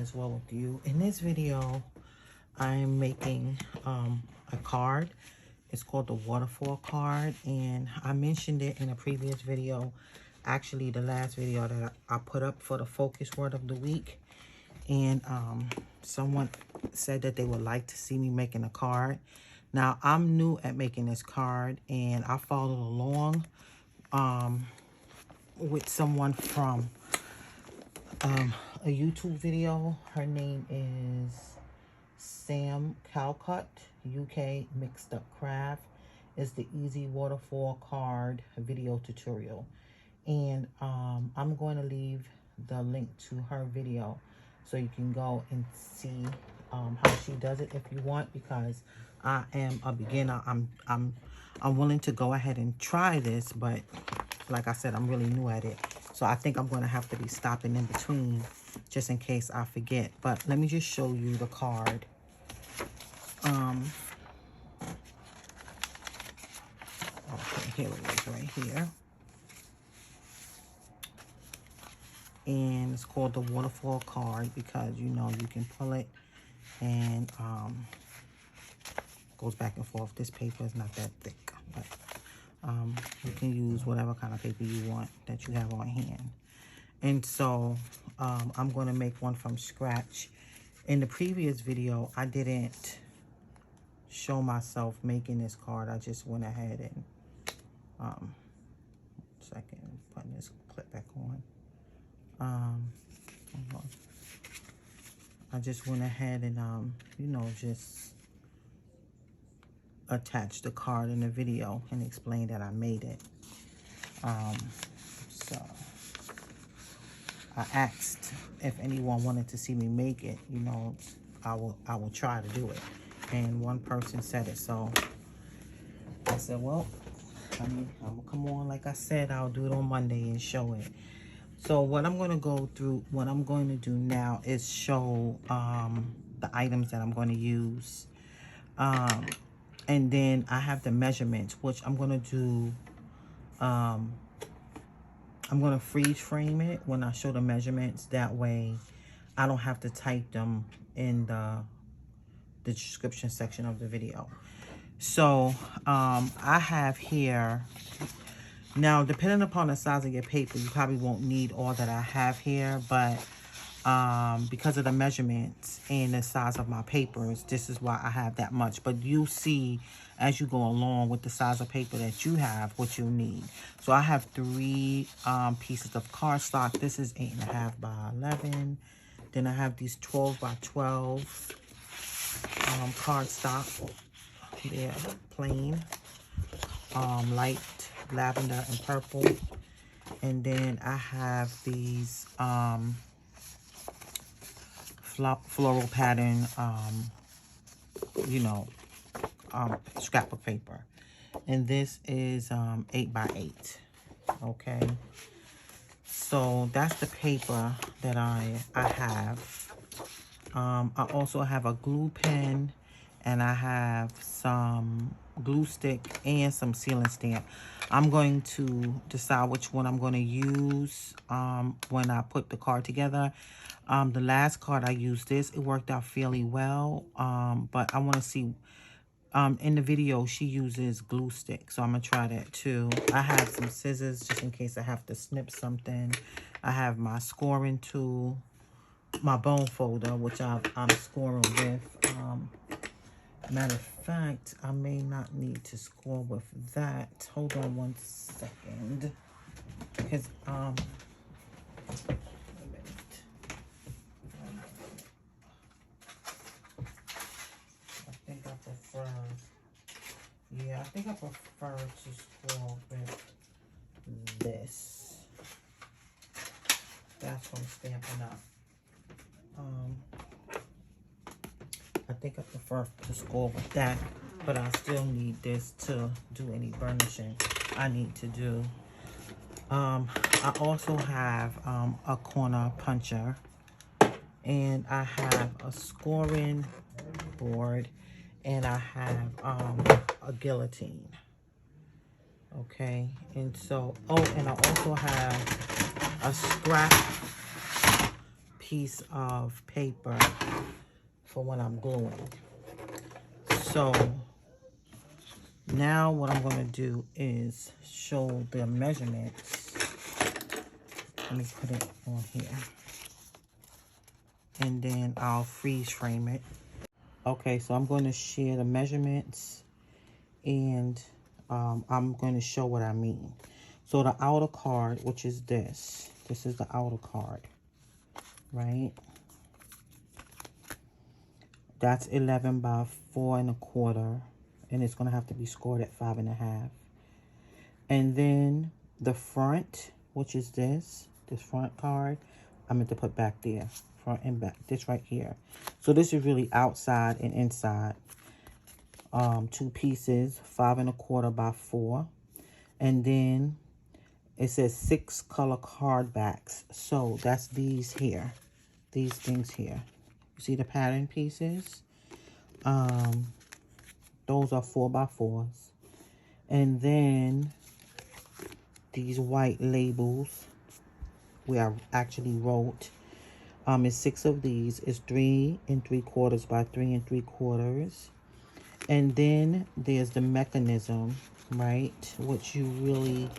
as well with you. In this video, I'm making a card. It's called the Waterfall card, and I mentioned it in a previous video. Actually, the last video that I put up for the focus word of the week. And someone said that they would like to see me making a card. Now, I'm new at making this card, and I followed along with someone from a YouTube video. Her name is Sam Calcott UK Mixed Up Craft. It's the Easy Waterfall card video tutorial. And I'm going to leave the link to her video so you can go and see how she does it if you want, because I am a beginner. I'm willing to go ahead and try this, but like I said, I'm really new at it. So I think I'm going to have to be stopping in between just in case I forget. But let me just show you the card. Okay, here it is right here. And it's called the Waterfall card because, you know, you can pull it and goes back and forth. This paper is not that thick, but you can use whatever kind of paper you want that you have on hand. And so I'm going to make one from scratch. In the previous video, I didn't show myself making this card. I just went ahead and putting this clip back on. I just went ahead and you know, just attached the card in the video and explained that I made it. So I asked if anyone wanted to see me make it. You know, I will try to do it, and one person said it, so I said, well, I mean, I'm gonna come on. Like I said, I'll do it on Monday and show it. So what I'm going to go through, what I'm going to do now is show the items that I'm going to use. And then I have the measurements, which I'm going to do, I'm going to freeze frame it when I show the measurements. That way I don't have to type them in the description section of the video. So I have here... Now, depending upon the size of your paper, you probably won't need all that I have here, but because of the measurements and the size of my papers, this is why I have that much. But you'll see as you go along with the size of paper that you have what you need. So I have 3 pieces of cardstock. This is 8.5 by 11. Then I have these 12 by 12 cardstock. They're plain, light lavender and purple. And then I have these floral pattern you know, scrapbook paper, and this is 8 by 8. Okay, so that's the paper that I have. I also have a glue pen, and I have some glue stick and some sealing stamp. I'm going to decide which one I'm going to use when I put the card together. The last card I used this, it worked out fairly well, but I want to see, in the video she uses glue stick, so I'm going to try that too. I have some scissors just in case I have to snip something. I have my scoring tool, my bone folder, which I'm scoring with. Matter of fact, I may not need to score with that. Hold on one second. Because, wait a minute. I think I prefer to score with this. That's from Stampin' Up. I think I prefer to score with that, but I still need this to do any burnishing I need to do. I also have a corner puncher, and I have a scoring board, and I have a guillotine. Okay, and so, oh, and I also have a scrap piece of paper for when I'm gluing. So now what I'm going to do is show the measurements. Let me put it on here. And then I'll freeze frame it. Okay, so I'm going to share the measurements, and I'm going to show what I mean. So the outer card, which is this is the outer card, right? That's 11 by 4 1/4, and it's going to have to be scored at 5 1/2. And then the front, which is this front card, I'm going to put back there, front and back, this right here. So this is really outside and inside. 2 pieces, 5 1/4 by 4. And then it says 6 color card backs. So that's these here, these things here. You see the pattern pieces? Those are 4 by 4s. And then these white labels where I actually wrote, is 6 of these. It's 3 3/4 by 3 3/4. And then there's the mechanism, right? Which you really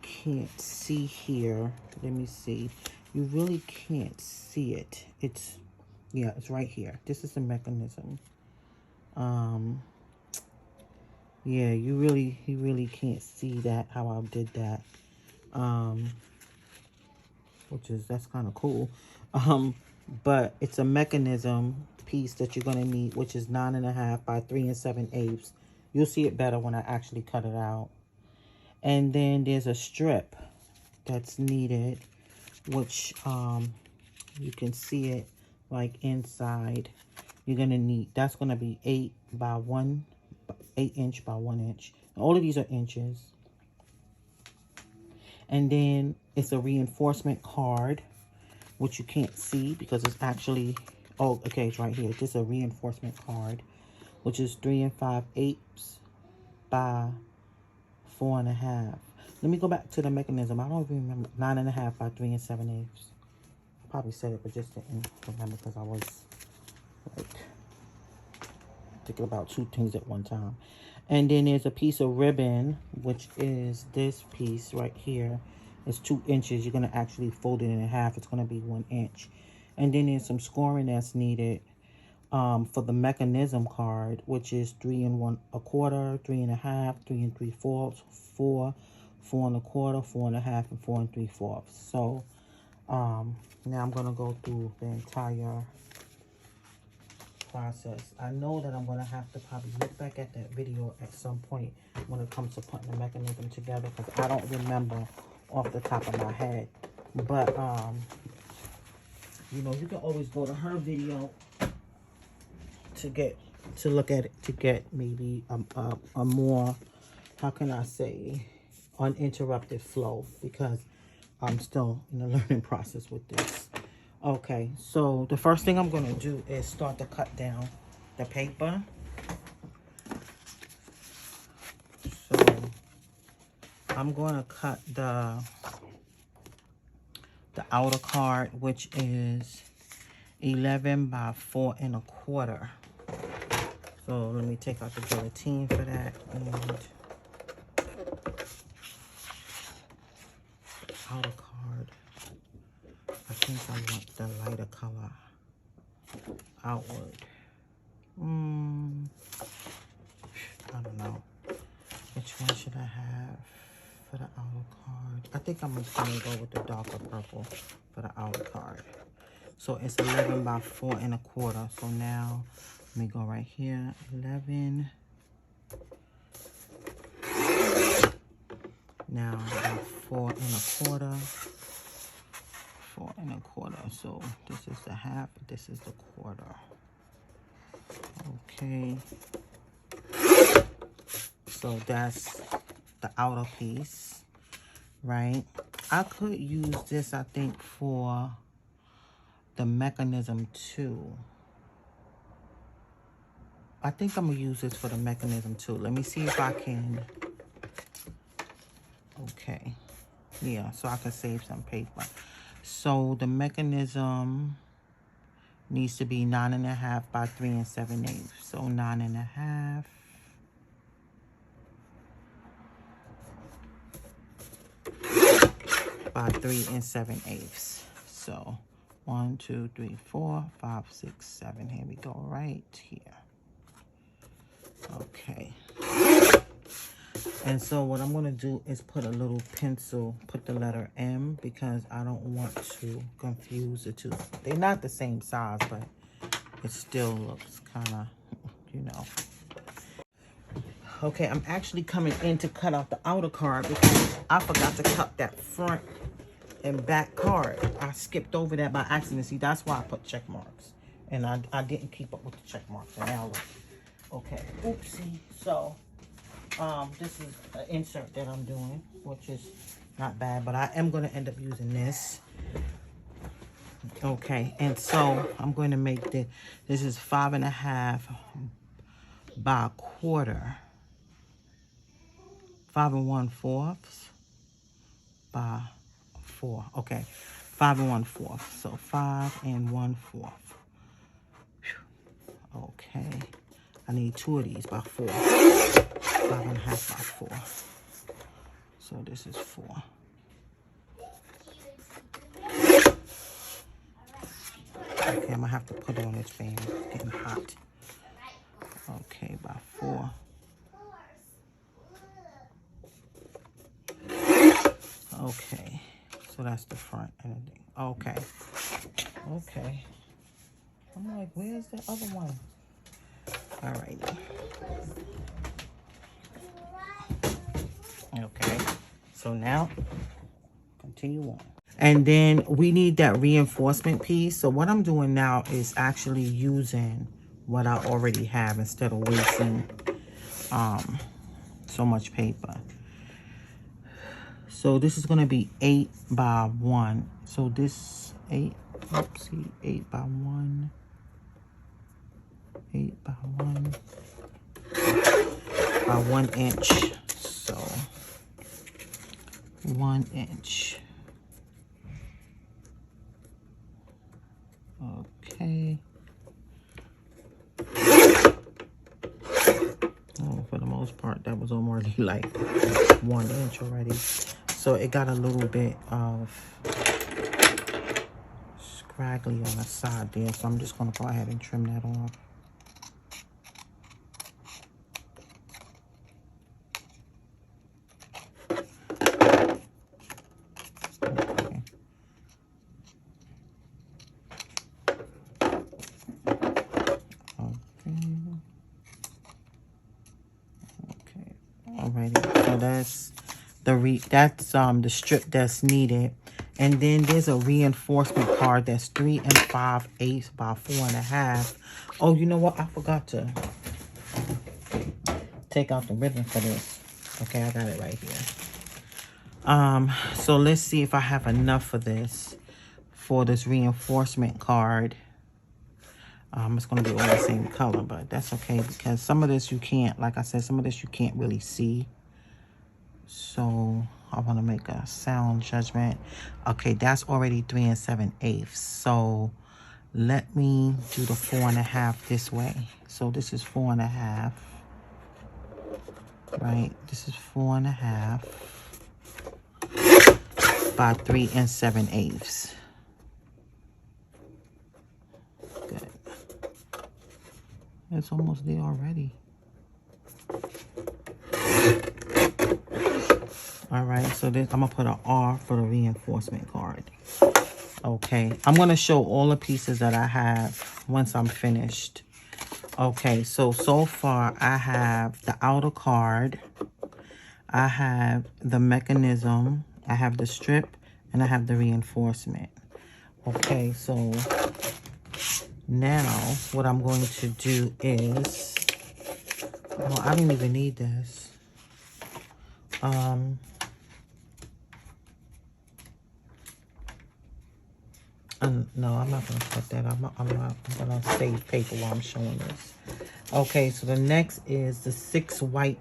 can't see here. Let me see. You really can't see it. It's, yeah, it's right here. This is the mechanism. Yeah, you really can't see that, how I did that. That's kind of cool. But it's a mechanism piece that you're going to need, which is 9 1/2 by 3 7/8. You'll see it better when I actually cut it out. And then there's a strip that's needed, which you can see it like inside. You're going to need, that's going to be 8 inch by 1 inch. All of these are inches. And then it's a reinforcement card, which you can't see because it's actually, oh, okay, it's right here. This is a reinforcement card, which is 3 5/8 by 4 1/2. Let me go back to the mechanism. I don't even remember. 9 1/2 by 3 7/8. I probably said it, but just didn't remember because I was like thinking about 2 things at one time. And then there's a piece of ribbon, which is this piece right here. It's 2 inches. You're going to actually fold it in half. It's going to be 1 inch. And then there's some scoring that's needed for the mechanism card, which is 3 1/4, 3 1/2, 3 3/4, 4, 4 1/4, 4 1/2, and 4 3/4. So now I'm going to go through the entire process. I know that I'm going to have to probably look back at that video at some point when it comes to putting the mechanism together, because I don't remember off the top of my head. But you know, you can always go to her video to look at it, to get maybe a more, how can I say, uninterrupted flow, because I'm still in the learning process with this. Okay, so the first thing I'm going to do is start to cut down the paper. So I'm going to cut the outer card, which is 11 by 4 1/4. So let me take out the gelatine for that. And outer card, I think I want the lighter color outward. I don't know. Which one should I have for the outer card? I think I'm just going to go with the darker purple for the outer card. So it's 11 by 4 1/4. So now let me go right here. 11. Now 4 1/4. 4 1/4. So this is the half. This is the quarter. Okay. So that's the outer piece, right? I could use this, I think, for the mechanism too. I think I'm gonna use this for the mechanism too. Let me see if I can. Okay. Yeah, so I can save some paper. So the mechanism, needs to be 9.5 by 3 7/8. So 9.5 by 3 7/8. So 1, 2, 3, 4, 5, 6, 7. Here we go, right here. Okay. And so what I'm going to do is put a little pencil, put the letter M, because I don't want to confuse the two. They're not the same size, but it still looks kind of, you know. Okay, I'm actually coming in to cut out the outer card because I forgot to cut that front and back card. I skipped over that by accident. See, that's why I put check marks. And I didn't keep up with the check marks. And now look. Okay, oopsie. So, this is an insert that I'm doing, which is not bad, but I am going to end up using this. Okay, and so I'm going to make this is 5.5 by a quarter. 5 1/4 by 4. Okay, 5 1/4. So 5 1/4. Okay, I need 2 of these by 4. 5.5 by 4. So this is 4. Okay, I'm gonna have to put it on this fan. It's getting hot. Okay, by 4. Okay, so that's the front and the thing. Okay. Okay. I'm like, where's the other one? All right. Okay. So now, continue on. And then we need that reinforcement piece. So what I'm doing now is actually using what I already have instead of wasting so much paper. So this is going to be 8 by 1. So this 8 by 1. 8 by 1 by 1 inch. So 1 inch. Okay. Oh, for the most part, that was already like 1 inch already. So it got a little bit of scraggly on the side there. So I'm just going to go ahead and trim that off. So that's the strip that's needed. And then there's a reinforcement card that's 3 5/8 by 4.5. Oh, you know what? I forgot to take out the ribbon for this. Okay, I got it right here. So let's see if I have enough for this reinforcement card. It's going to be all the same color, but that's okay because some of this you can't, like I said, some of this you can't really see. So I want to make a sound judgment. Okay, that's already 3 7/8. So let me do the 4.5 this way. So this is 4.5. Right, this is 4.5 by 3 7/8. Good. It's almost there already. All right, so this, I'm gonna put an R for the reinforcement card. Okay, I'm gonna show all the pieces that I have once I'm finished. Okay, so far I have the outer card, I have the mechanism, I have the strip, and I have the reinforcement. Okay, so now what I'm going to do is, well, I don't even need this. No, I'm not going to put that. I'm going to save paper while I'm showing this. Okay, so the next is the 6 white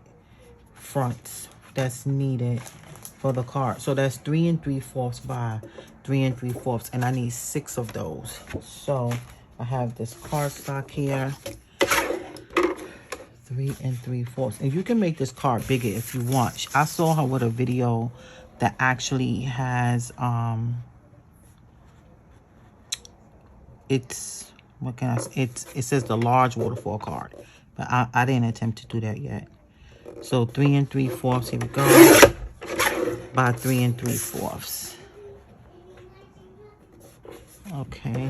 fronts that's needed for the card. So that's 3 3/4 by 3 3/4, and I need 6 of those. So I have this cardstock here, 3 3/4, and you can make this card bigger if you want. I saw her with a video that actually has it's, what can I say, it says the large waterfall card, but I didn't attempt to do that yet. So 3 3/4, here we go, by 3 3/4. Okay,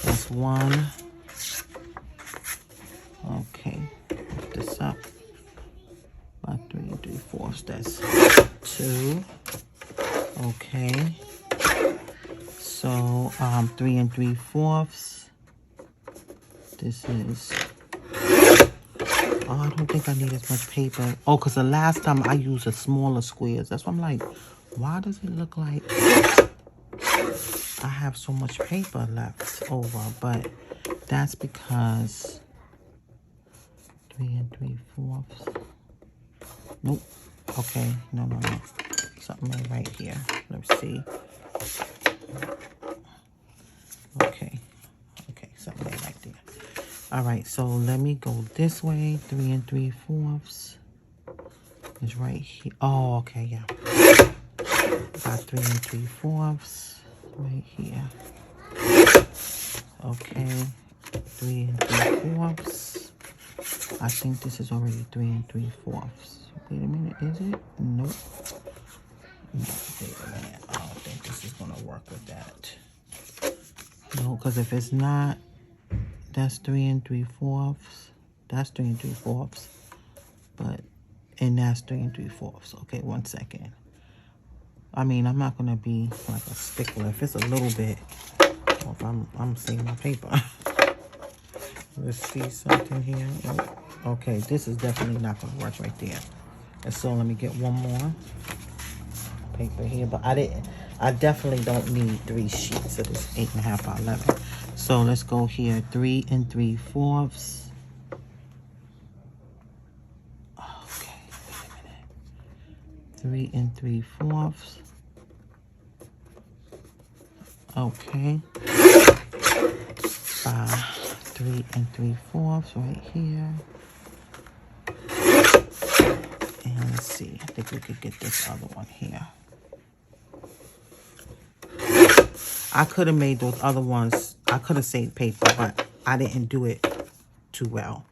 that's one. Okay, put this up by 3 3/4. That's two. Okay, so 3 3/4. This is, oh, I don't think I need as much paper. Oh, because the last time I used a smaller squares. That's why I'm like, why does it look like I have so much paper left over? But that's because 3 3/4. Nope. Okay. No. Something ain't right here. Let's see. Okay. Something ain't right there. All right. So let me go this way. 3 3/4 is right here. Oh, okay. Yeah. Got 3 3/4 right here. Okay. 3 3/4. I think this is already 3 3/4. Wait a minute, is it? Nope. No, wait a minute. I don't think this is gonna work with that. No, because if it's not, that's 3 3/4. That's 3 3/4. And that's 3 3/4. Okay, 1 second. I mean, I'm not gonna be like a stickler. If it's a little bit, well, if I'm saving my paper. Let's see something here. Okay, this is definitely not gonna work right there. And so let me get one more paper here, but I definitely don't need 3 sheets of this 8.5 by 11. So let's go here, 3 3/4. Okay, wait a minute. 3 3/4. Okay. 3 3/4 right here. And let's see, I think we could get this other one here. I could have made those other ones, I could have saved paper, but I didn't do it too well.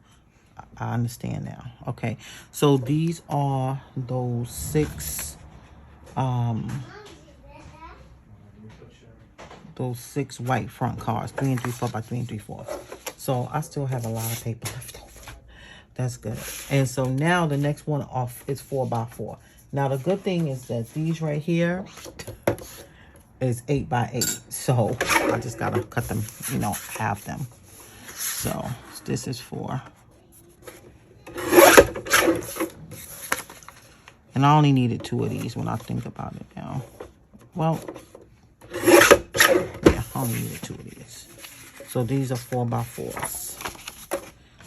I understand now. Okay, so these are those 6 white front cards, 3 3/4 by 3 3/4. So I still have a lot of paper left over. That's good. And so now the next one off is 4 by 4. Now the good thing is that these right here is 8 by 8. So I just gotta cut them, halve them. So this is 4. And I only needed 2 of these when I think about it now. Well, yeah, I only needed 2 of these. So these are 4 by 4s.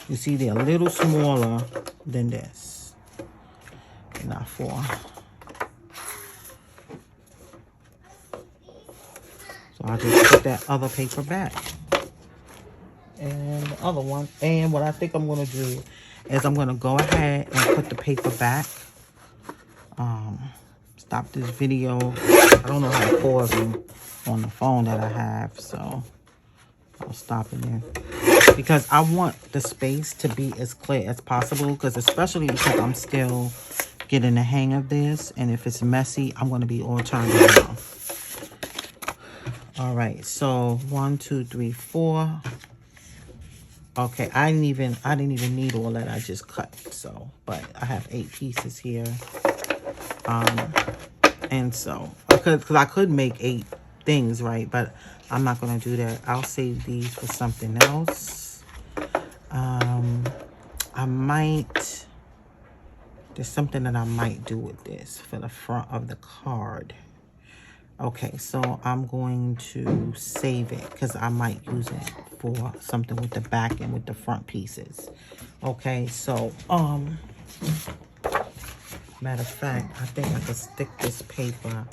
You see, they're a little smaller than this. Not 4. So I just put that other paper back. And the other one. And what I think I'm going to do is I'm going to go ahead and put the paper back. Stop this video. I don't know how to pause them on the phone that I have. So I'll stop it there. Because I want the space to be as clear as possible. Because especially because I'm still getting the hang of this. And if it's messy, I'm going to be all turned around. All right. So 1, 2, 3, 4. Okay. I didn't even need all that. I just cut. So, but I have 8 pieces here. And so, because I could make 8 things, right? But I'm not going to do that. I'll save these for something else. I might, there's something that I might do with this for the front of the card. Okay, so I'm going to save it because I might use it for something with the back and with the front pieces. Okay, so, matter of fact, I think I could stick this paper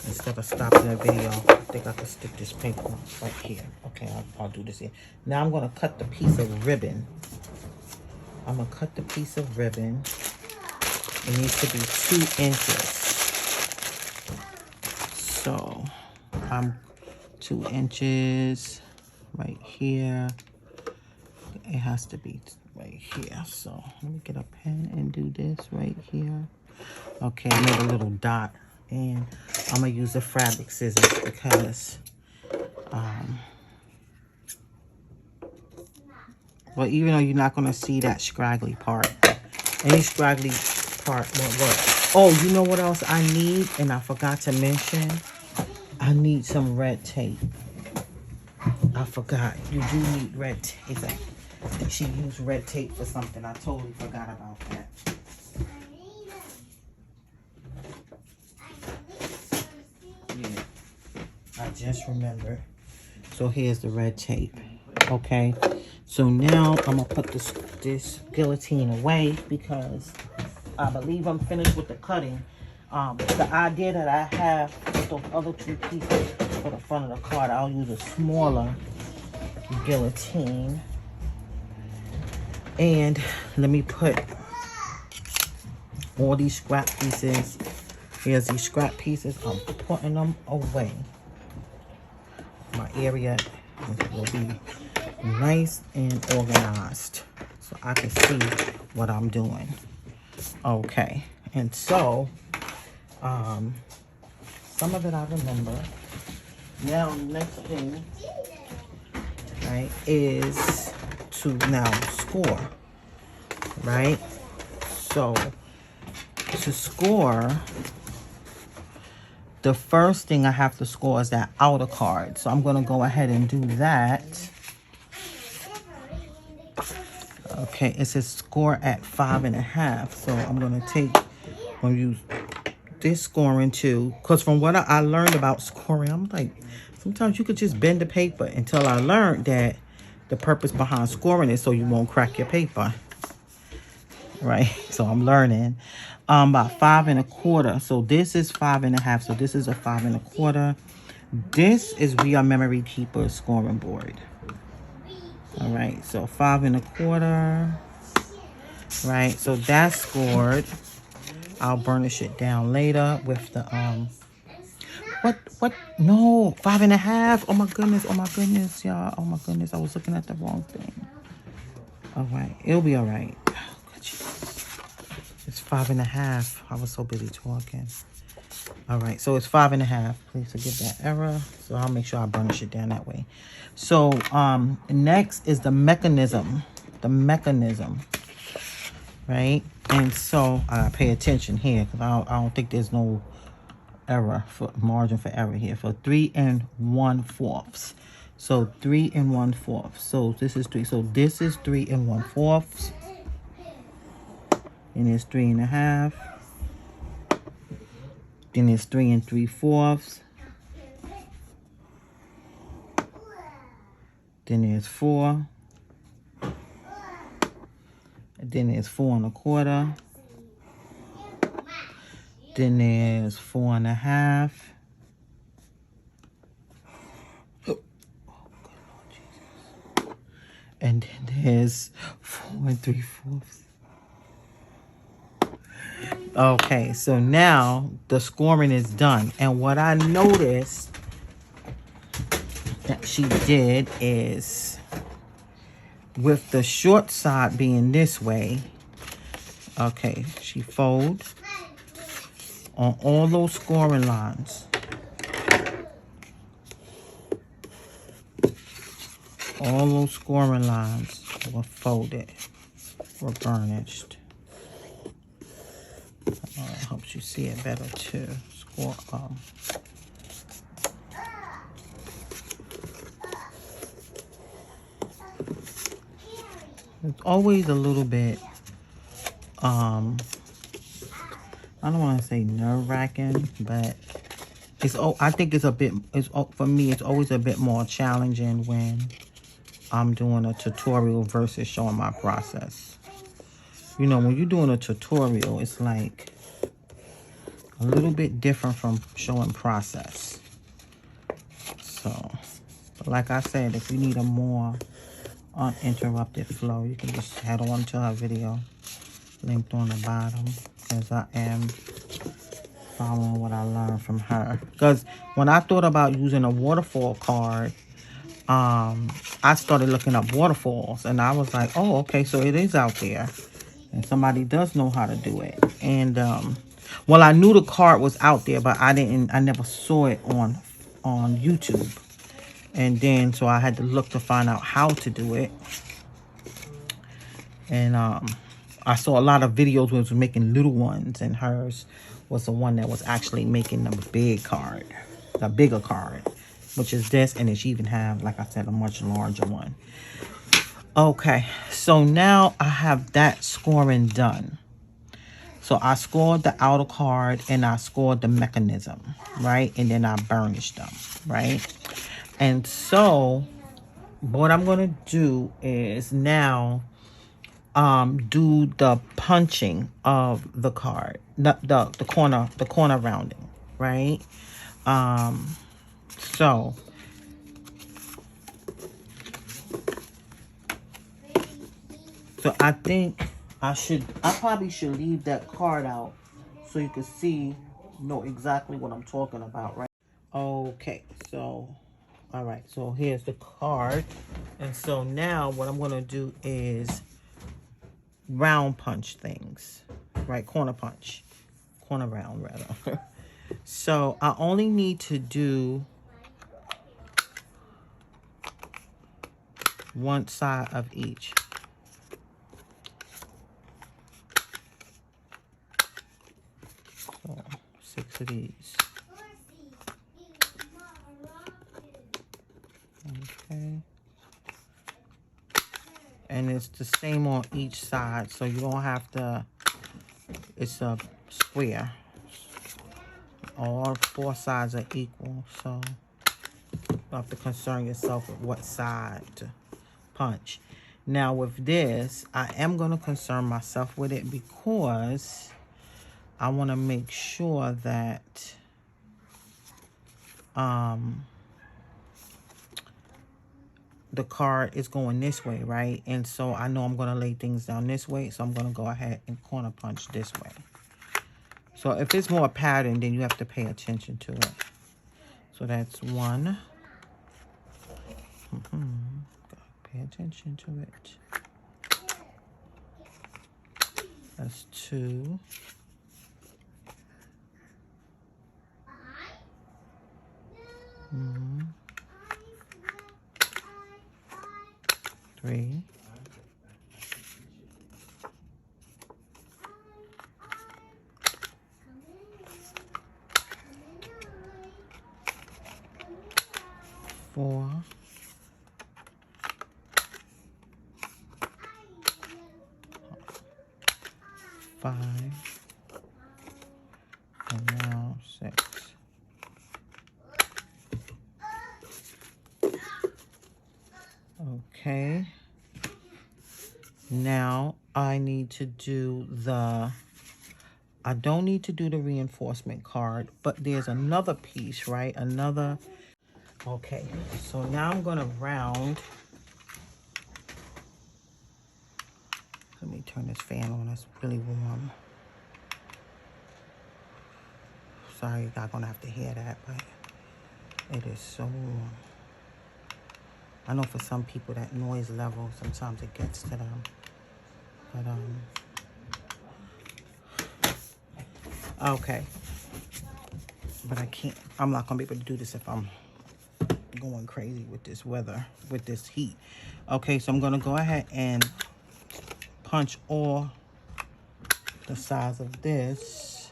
instead of stopping the video. think I can stick this paper right here. Okay, I'll do this here. Now I'm going to cut the piece of ribbon. I'm going to cut the piece of ribbon. It needs to be 2 inches. So I'm 2 inches right here. It has to be right here. So let me get a pen and do this right here. Okay, I made a little dot, and I'm gonna use the fabric scissors because well, even though you're not gonna see that scraggly part, any scraggly part won't work. Oh, you know what else I need, and I forgot to mention? I need some red tape. I forgot. You do need red tape. She used red tape for something. I totally forgot about that. Yeah, I just remembered. So here's the red tape. Okay. So now I'm gonna put this guillotine away because I believe I'm finished with the cutting. The idea that I have with those other 2 pieces for the front of the card, I'll use a smaller guillotine. And let me put all these scrap pieces. Here's these scrap pieces. I'm putting them away. My area will be nice and organized so I can see what I'm doing. Okay. And so, some of it I remember. Now, next thing, right, is to now score, right? So, to score, the first thing I have to score is that outer card. So, I'm going to go ahead and do that. Okay, it says score at 5.5. So, I'm going to take, when you this scoring too, because from what I learned about scoring, I'm like, sometimes you could just bend the paper, until I learned that the purpose behind scoring is so you won't crack your paper, right? So I'm learning. About 5 1/4. So this is 5.5. So this is a 5 1/4. This is We Are Memory Keeper scoring board. All right, so 5 1/4. Right, so that's scored. I'll burnish it down later with the what? No, 5.5. Oh my goodness, y'all. Oh my goodness, I was looking at the wrong thing. All right, it'll be all right. Oh, it's 5.5. I was so busy talking. All right, so it's 5.5. Please forgive that error. So I'll make sure I burnish it down that way. So next is the mechanism. Right? And so pay attention here, because I don't think there's no error for margin for error here. For 3 1/4. So 3 1/4. So this is 3. So this is 3 1/4. And it's 3.5. Then it's 3 3/4. Then there's 4. Then there's 4 1/4. Then there's 4 1/2. Oh, good Lord Jesus. And then there's 4 3/4. Okay, so now the scoring is done. And what I noticed that she did is, with the short side being this way, okay, she fold on all those scoring lines. All those scoring lines were folded, were burnished. Helps you see it better too. Score it's always a little bit I don't want to say nerve-wracking, but I think it's a bit, for me, it's always a bit more challenging when I'm doing a tutorial versus showing my process. You know, when you're doing a tutorial, it's like a little bit different from showing process. So, like I said, if you need a more uninterrupted flow, you can just head on to her video linked on the bottom, because I am following what I learned from her. Because when I thought about using a waterfall card, I started looking up waterfalls, and I was like, oh, okay, so it is out there, and somebody does know how to do it. And well, I knew the card was out there, but I never saw it on YouTube. And then so I had to look to find out how to do it. And I saw a lot of videos where it was making little ones, and hers was the one that was actually making the big card, the bigger card, which is this. And then she even have, like I said, a much larger one. Okay, so now I have that scoring done. So I scored the outer card and I scored the mechanism, right? And then I burnished them, right? And so what I'm going to do is now do the punching of the card, the corner rounding, right? So I think I probably should leave that card out so you can know exactly what I'm talking about, right? Okay, so all right, so here's the card. And so now what I'm going to do is round punch things, right? Corner round rather. So I only need to do one side of each. So 6 of these. Okay. And it's the same on each side, so you don't have to, it's a square. All 4 sides are equal, so you have to concern yourself with what side to punch. Now with this, I am going to concern myself with it because I want to make sure that the card is going this way, right? And so I know I'm going to lay things down this way, so I'm going to go ahead and corner punch this way. So if it's more pattern, then you have to pay attention to it. So that's 1. Pay attention to it. That's 2. 3. 4. 5. And now 6. Okay. Now I need to do I don't need to do the reinforcement card, but there's another piece, right? Okay, so now I'm gonna round. Let me turn this fan on, it's really warm. Sorry, you're not gonna have to hear that, but it is so warm. I know for some people that noise level, sometimes it gets to them. But, okay. But I'm not gonna be able to do this if I'm going crazy with this weather, with this heat. Okay, so I'm gonna go ahead and punch all the sides of this.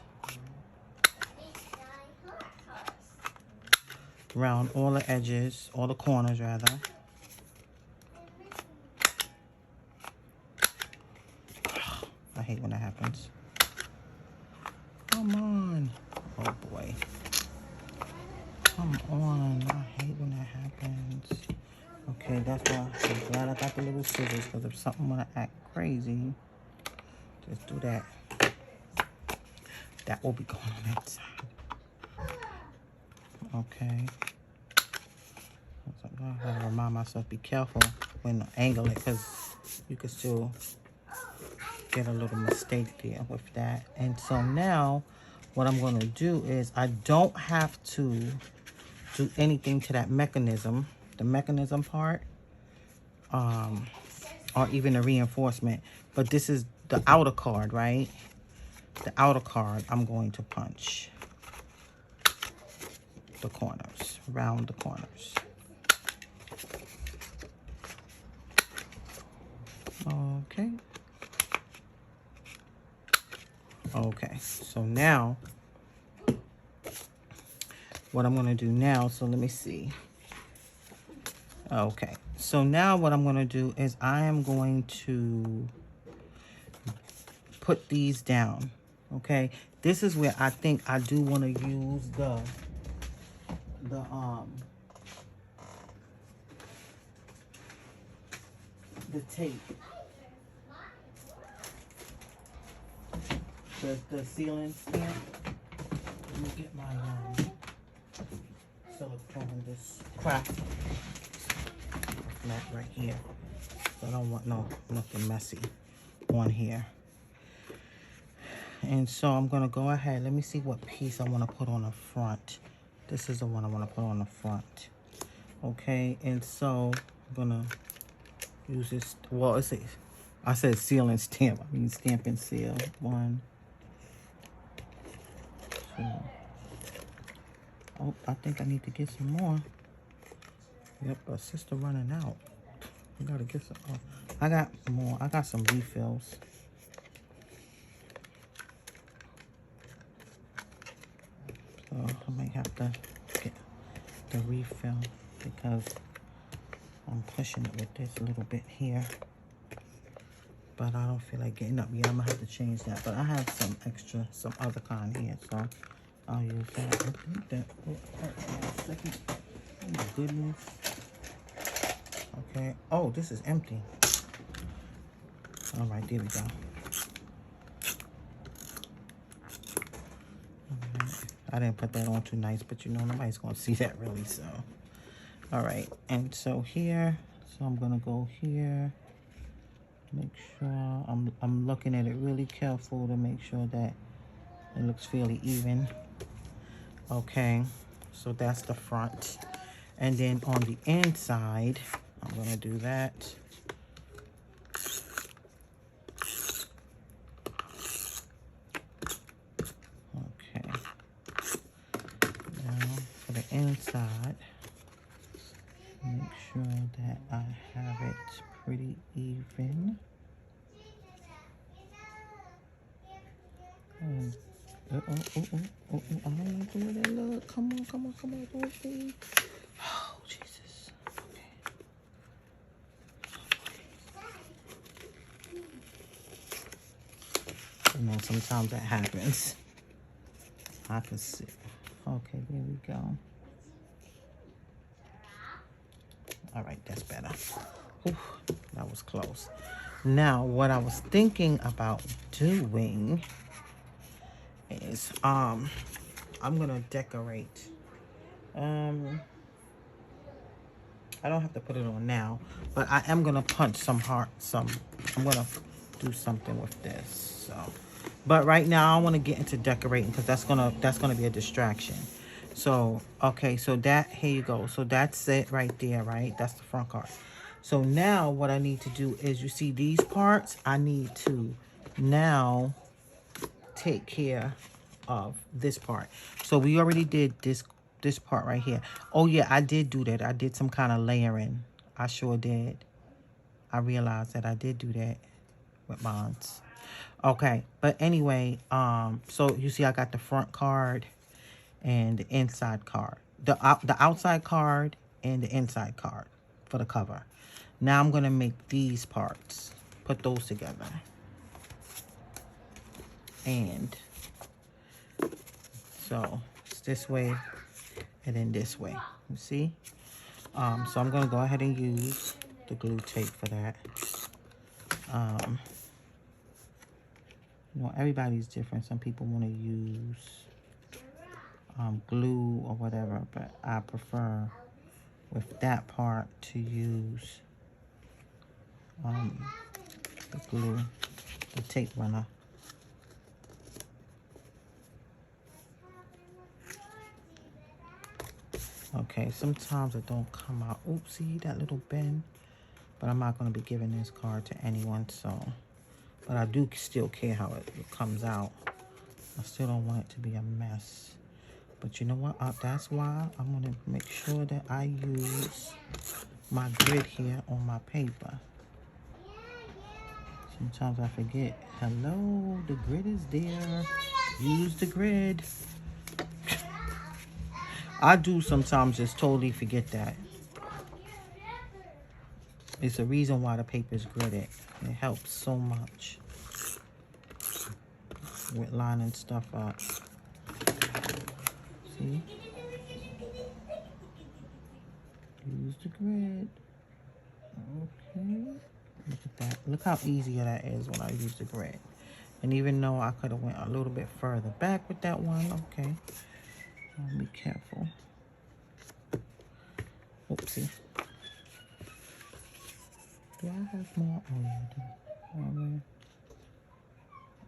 Round all the edges, all the corners rather. I hate when that happens. Come on. Oh boy. Come on. I hate when that happens. Okay, that's why I'm glad I got the little scissors, because if something wanna act crazy, just do that. That will be going on that side. Okay. I gotta remind myself, be careful when I angle it, because you could still get a little mistake there with that. And so now what I'm going to do is I don't have to do anything to that mechanism, the mechanism part, or even the reinforcement. But this is the outer card, right? The outer card, I'm going to punch the corners, round the corners. Okay. Okay, so now what I'm going to do now, so let me see. Okay, so now what I'm going to do is I am going to put these down. Okay, this is where I think I do want to use the tape, the sealing stamp. Let me get my silicone, this craft mat right here. So I don't want nothing messy on here. And so I'm gonna go ahead. Let me see what piece I want to put on the front. This is the one I want to put on the front. Okay, and so I'm gonna use this. Well, I said seal and stamp. I mean stamp and seal. 1, 2. Oh, I think I need to get some more. Yep, our sister running out. I gotta get some. Oh, I got more. I got some refills. So I might have to get the refill because I'm pushing it with this little bit here. But I don't feel like getting up yet. I'm gonna have to change that. But I have some extra, some other kind here, so I'll use that. I think that will hurt for a second. Oh my goodness. Okay. Oh, this is empty. All right, there we go. I didn't put that on too nice, but you know, nobody's gonna see that really, so. All right, and so here, so I'm gonna go here. Make sure, I'm looking at it really careful to make sure that it looks fairly even. Okay, so that's the front. And then on the inside, I'm gonna do that. Okay, now for the inside, make sure that I have it pretty even. Oh, I don't do that. Look, come on, baby. Oh, Jesus. Okay. You know, sometimes that happens. I can see. Okay, there we go. All right, that's better. Ooh, that was close. Now, what I was thinking about doing is, I'm gonna decorate. I don't have to put it on now, but I am gonna punch some hearts. I'm gonna do something with this. So, but right now I want to get into decorating because that's gonna be a distraction. So, okay, so here you go. So that's it right there, right? That's the front part. So now what I need to do is, you see these parts, I need to now take care of this part. So we already did this part right here. Oh yeah, I did do that. I did some kind of layering. I sure did. I realized that I did do that with mine. Okay, but anyway, so you see I got the front card and the inside card. The outside card and the inside card for the cover. Now I'm gonna make these parts. Put those together. And so it's this way and then this way. You see? So I'm gonna go ahead and use the glue tape for that. You know, everybody's different. Some people want to use glue or whatever, but I prefer with that part to use the glue, the tape runner. Okay, sometimes it don't come out. Oopsie, that little bend. But I'm not going to be giving this card to anyone, so. But I do still care how it comes out. I still don't want it to be a mess. But you know what? That's why I'm going to make sure that I use my grid here on my paper. Sometimes I forget. Hello, the grid is there. Use the grid. I do sometimes just totally forget that. It's the reason why the paper is gridded. It helps so much with lining stuff up. See? Use the grid. Okay. Look at that. Look how easy that is when I use the grid. And even though I could have went a little bit further back with that one, okay. Be careful. Oopsie. Do I have more? Oh, yeah, I do. All right.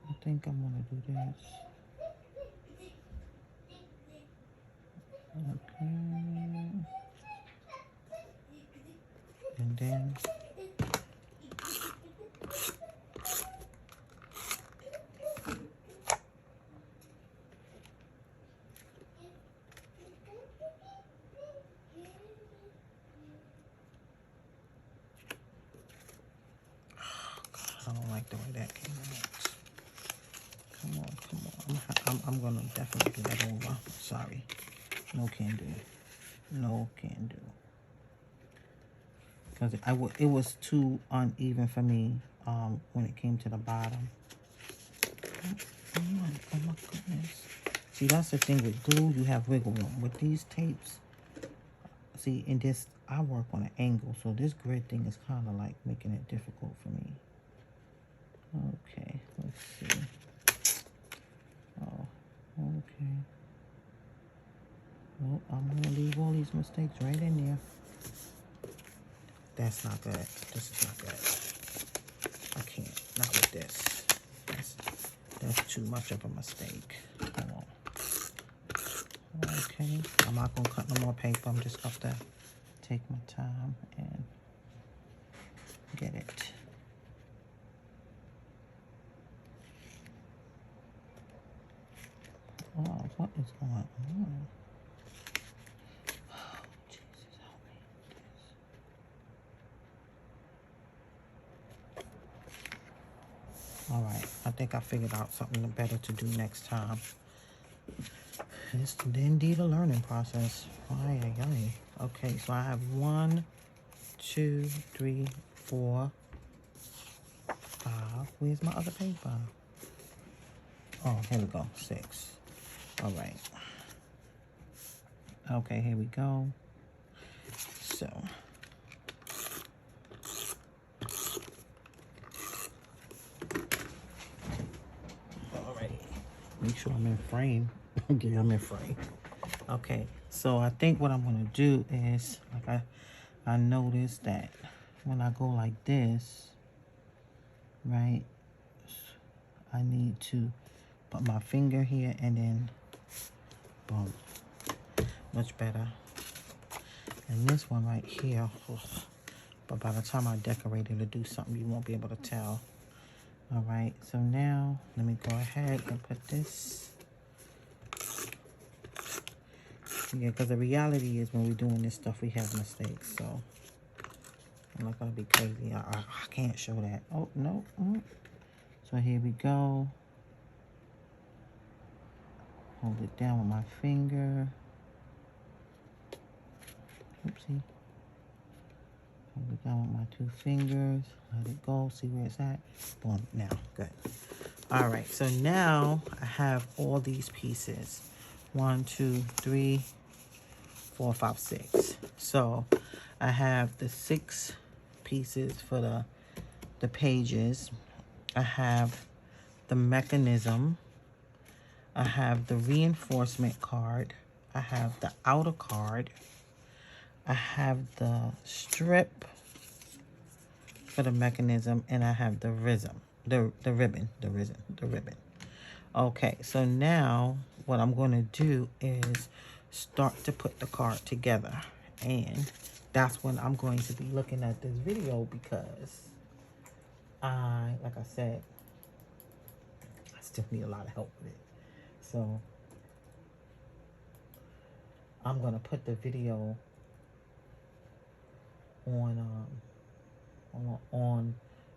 I think I'm going to do this. Okay. And then I don't like the way that came out. Come on, come on. I'm gonna definitely do that over. Sorry. No can do. No can do. Because it was too uneven for me when it came to the bottom. Oh my goodness. See, that's the thing with glue, you have wiggle room. With these tapes, see, in this, I work on an angle, so this grid thing is kind of like making it difficult for me. Okay, let's see. Oh, okay. Well, I'm going to leave all these mistakes right in there. That's not good. This is not good. I can't. Not with this. That's too much of a mistake. Hold on. Okay. I'm not going to cut no more paper. I'm just going to take my time and get it. Oh, what is going on? Oh, Jesus, help me. All right, I think I figured out something better to do next time. It's indeed a learning process. Ay, ay, ay. Okay, so I have 1, 2, 3, 4, 5. Where's my other paper? Oh, here we go. 6. All right. Okay, here we go. So. All right. Make sure I'm in frame. Okay, I'm in frame. Okay, so I think what I'm going to do is, like I noticed that when I go like this, right, I need to put my finger here and then boom. Much better. And this one right here, but by the time I decorate it or do something, you won't be able to tell. All right, so now let me go ahead and put this. Yeah, because the reality is when we're doing this stuff, we have mistakes, so I'm not going to be crazy. I can't show that. Oh, no. So here we go. Hold it down with my finger. Oopsie. Hold it down with my 2 fingers. Let it go. See where it's at. Boom. Now. Good. All right. So now I have all these pieces. 1, 2, 3, 4, 5, 6. So I have the 6 pieces for the pages. I have the mechanism. I have the reinforcement card. I have the outer card. I have the strip for the mechanism, and I have the ribbon. Okay, so now what I'm going to do is start to put the card together, and that's when I'm going to be looking at this video, because like I said, I still need a lot of help with it. So I'm going to put the video on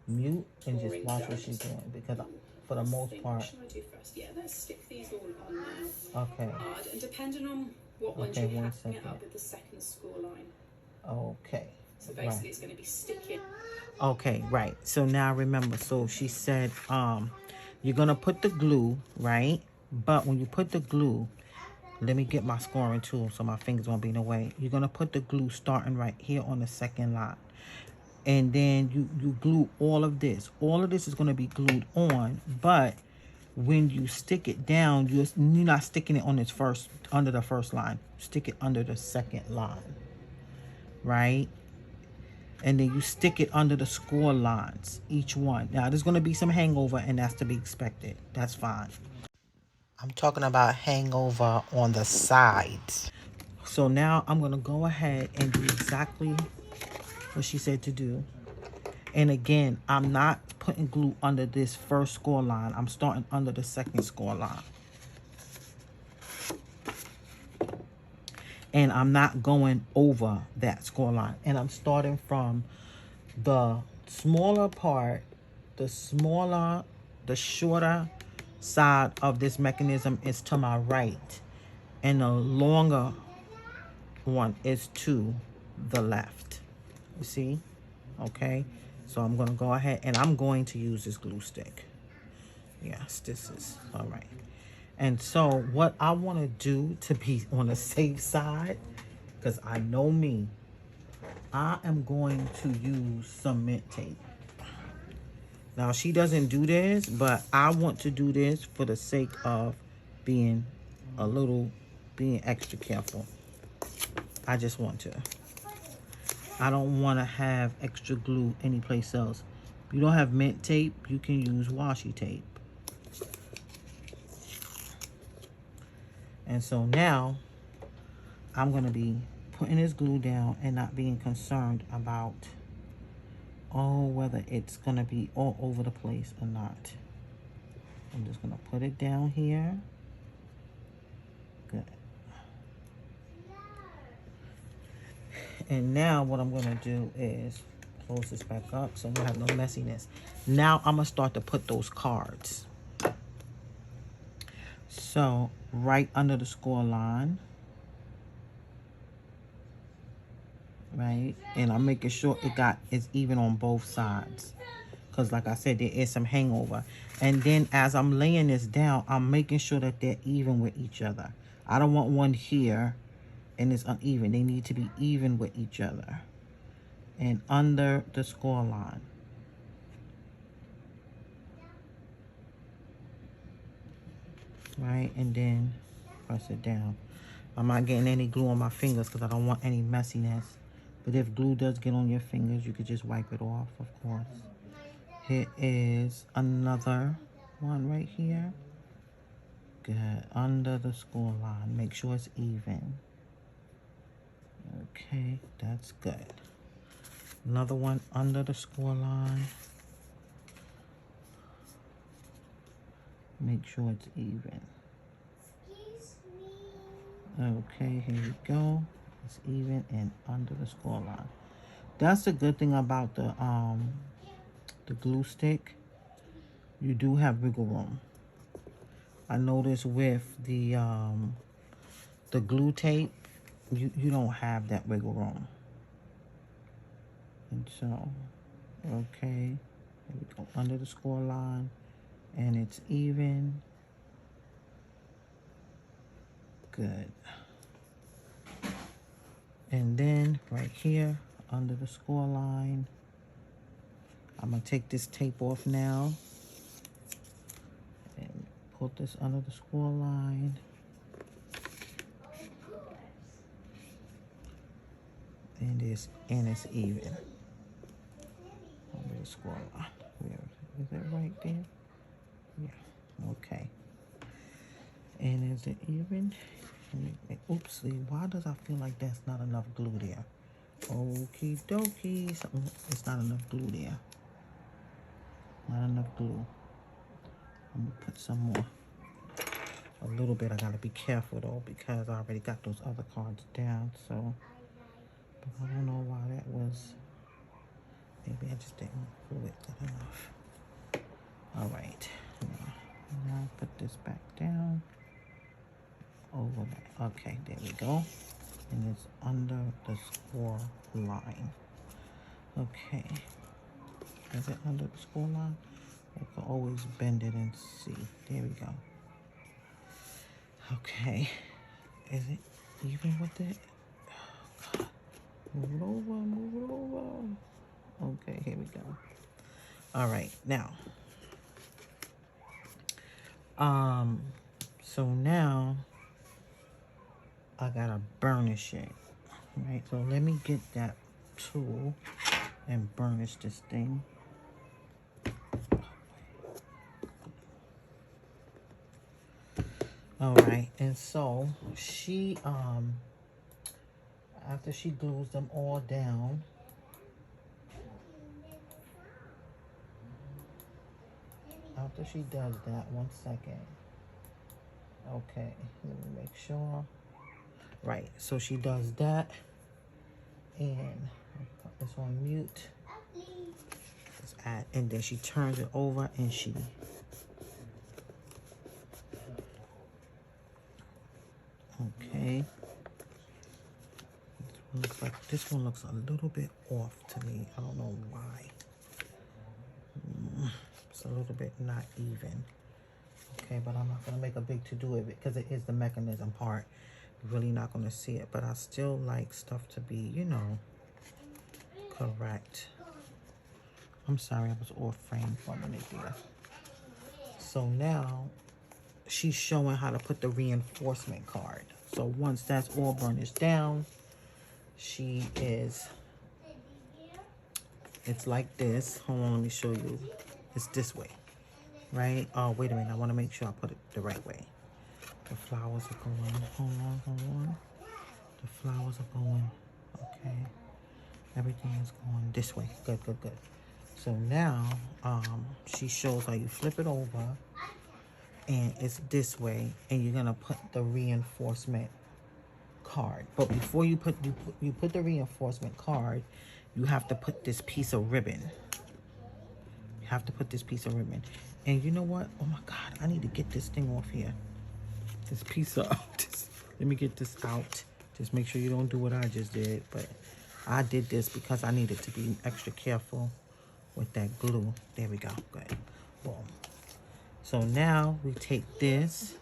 mute and just watch what she's doing, because for the most part. What should I do first? Yeah, let's stick these all on now. Okay. And depending on what ones you have, bring it up with the second score line. Okay. So basically, it's going to be sticking. Okay, right. So now remember. So she said, you're gonna put the glue, right? But when you put the glue, let me get my scoring tool so my fingers won't be in the way. You're gonna put the glue starting right here on the second line. And then you glue all of this. All of this is going to be glued on, but when you stick it down, you're not sticking it on its under the first line. Stick it under the second line, right? And then you stick it under the score lines, each one. Now, there's going to be some hangover, and that's to be expected. That's fine. I'm talking about hangover on the sides. So now I'm going to go ahead and do exactly what she said to do. And again, I'm not putting glue under this first score line. I'm starting under the second score line. And I'm not going over that score line. And I'm starting from the smaller part, the shorter side of this mechanism is to my right. And the longer one is to the left. You see? Okay? So I'm going to go ahead and I'm going to use this glue stick. Yes, this is all right. And so what I want to do to be on the safe side, because I know me, I am going to use some mint tape. Now, she doesn't do this, but I want to do this for the sake of being extra careful. I just want to. I don't want to have extra glue anyplace else. If you don't have mint tape, you can use washi tape. And so now I'm going to be putting this glue down and not being concerned about, whether it's going to be all over the place or not. I'm just going to put it down here. Good. And now what I'm going to do is close this back up so we don't have no messiness. Now I'm going to start to put those cards. So right under the score line. Right? And I'm making sure it's even on both sides. Because like I said, there is some hangover. And then as I'm laying this down, I'm making sure that they're even with each other. I don't want one here and it's uneven. They need to be even with each other. And under the score line. Right? And then press it down. I'm not getting any glue on my fingers because I don't want any messiness. But if glue does get on your fingers, you could just wipe it off, of course. Here is another one right here. Good. Under the score line. Make sure it's even. Okay, that's good. Another one under the score line. Make sure it's even. Okay, here we go. It's even and under the score line. That's the good thing about the glue stick. You do have wiggle room. I noticed with the glue tape, you don't have that wiggle room. And so, okay, here we go under the score line, and it's even. Good. And then right here under the score line, I'm gonna take this tape off now and put this under the score line. and it's even. I'm gonna scroll on. Where is it? Right there? Yeah. Okay. And is it even? Oopsie. Why does I feel like that's not enough glue there? Okie dokie. Something. It's not enough glue there. Not enough glue. I'm gonna put some more. A little bit. I gotta be careful though because I already got those other cards down. So, but I don't know why that was. Maybe I just didn't glue it good enough. All right. Now put this back down. Over that. Okay, there we go. And it's under the score line. Okay. Is it under the score line? I can always bend it and see. There we go. Okay. Is it even with it? Oh, God. Move it over, move it over. Okay, here we go. All right, now. So now I gotta burnish it. Right, so let me get that tool and burnish this thing. All right, and so she after she glues them all down, after she does that, 1 second. Okay, let me make sure. Right, so she does that, and put this on mute. And then she turns it over and she okay. This one looks a little bit off to me. I don't know why. It's a little bit not even. Okay, but I'm not gonna make a big to-do of it because it is the mechanism part. You're really not gonna see it, but I still like stuff to be, you know, correct. I'm sorry, I was off frame for a minute there. So now she's showing how to put the reinforcement card. So once that's all burnished down, she is, it's like this. Hold on, let me show you. It's this way, right? Oh, wait a minute. I want to make sure I put it the right way. The flowers are going, hold on. The flowers are going, okay. Everything is going this way. Good. So now, she shows how you flip it over and it's this way and you're going to put the reinforcement card. But before you put the reinforcement card, you have to put this piece of ribbon. You have to put this piece of ribbon. And you know what? Oh my God, I need to get this thing off here. This piece of, let me get this out. Just make sure you don't do what I just did. But I did this because I needed to be extra careful with that glue. There we go, good. Boom. So now we take this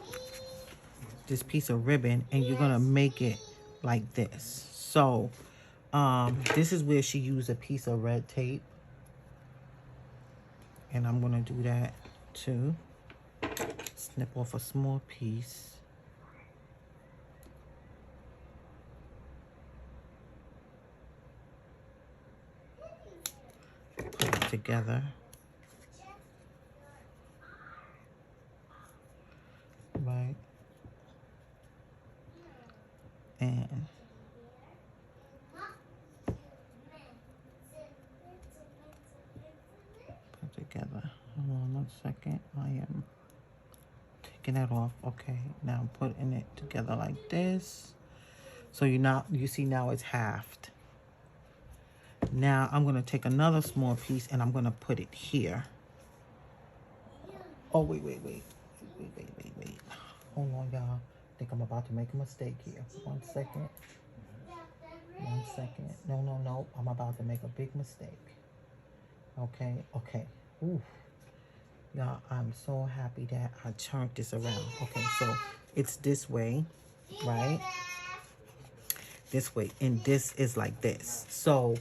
piece of ribbon and you're gonna make it like this. So this is where she used a piece of red tape, and I'm gonna do that too. Snip off a small piece. Put it together. Right. And put together. Hold on 1 second. I am taking that off. Okay, now I'm putting it together like this. So you see now it's halved. Now I'm gonna take another small piece and I'm gonna put it here. Oh wait. Hold on, y'all. I think I'm about to make a mistake here. 1 second. 1 second. No. I'm about to make a big mistake. Okay. Ooh. Y'all, I'm so happy that I turned this around. Okay, so it's this way, right? This way. And this is like this. So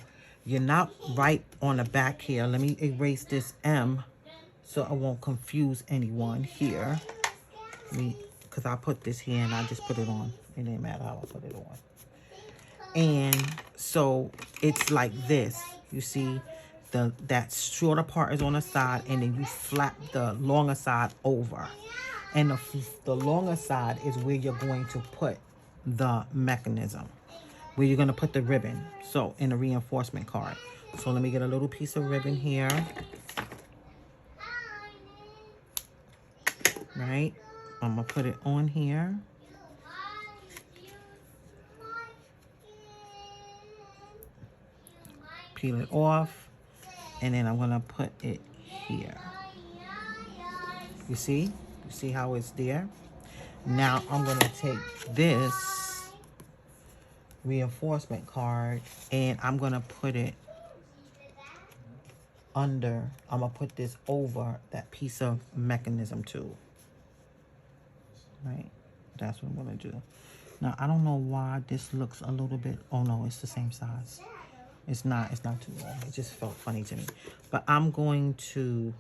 you're not right on the back here. Let me erase this M so I won't confuse anyone here. Because I put this here and I just put it on. It didn't matter how I put it on. And So it's like this. You see, that shorter part is on the side, and then you flap the longer side over. And the longer side is where you're going to put the mechanism, where you're going to put the ribbon. So in a reinforcement card. So let me get a little piece of ribbon here. Right? I'm going to put it on here. Peel it off. And then I'm going to put it here. You see? You see how it's there? Now I'm going to take this reinforcement card and I'm going to put it under. I'm going to put this over that piece of mechanism too. Right? That's what I'm going to do. Now, I don't know why this looks a little bit... Oh, no, it's the same size. It's not too long. It just felt funny to me. But I'm going to...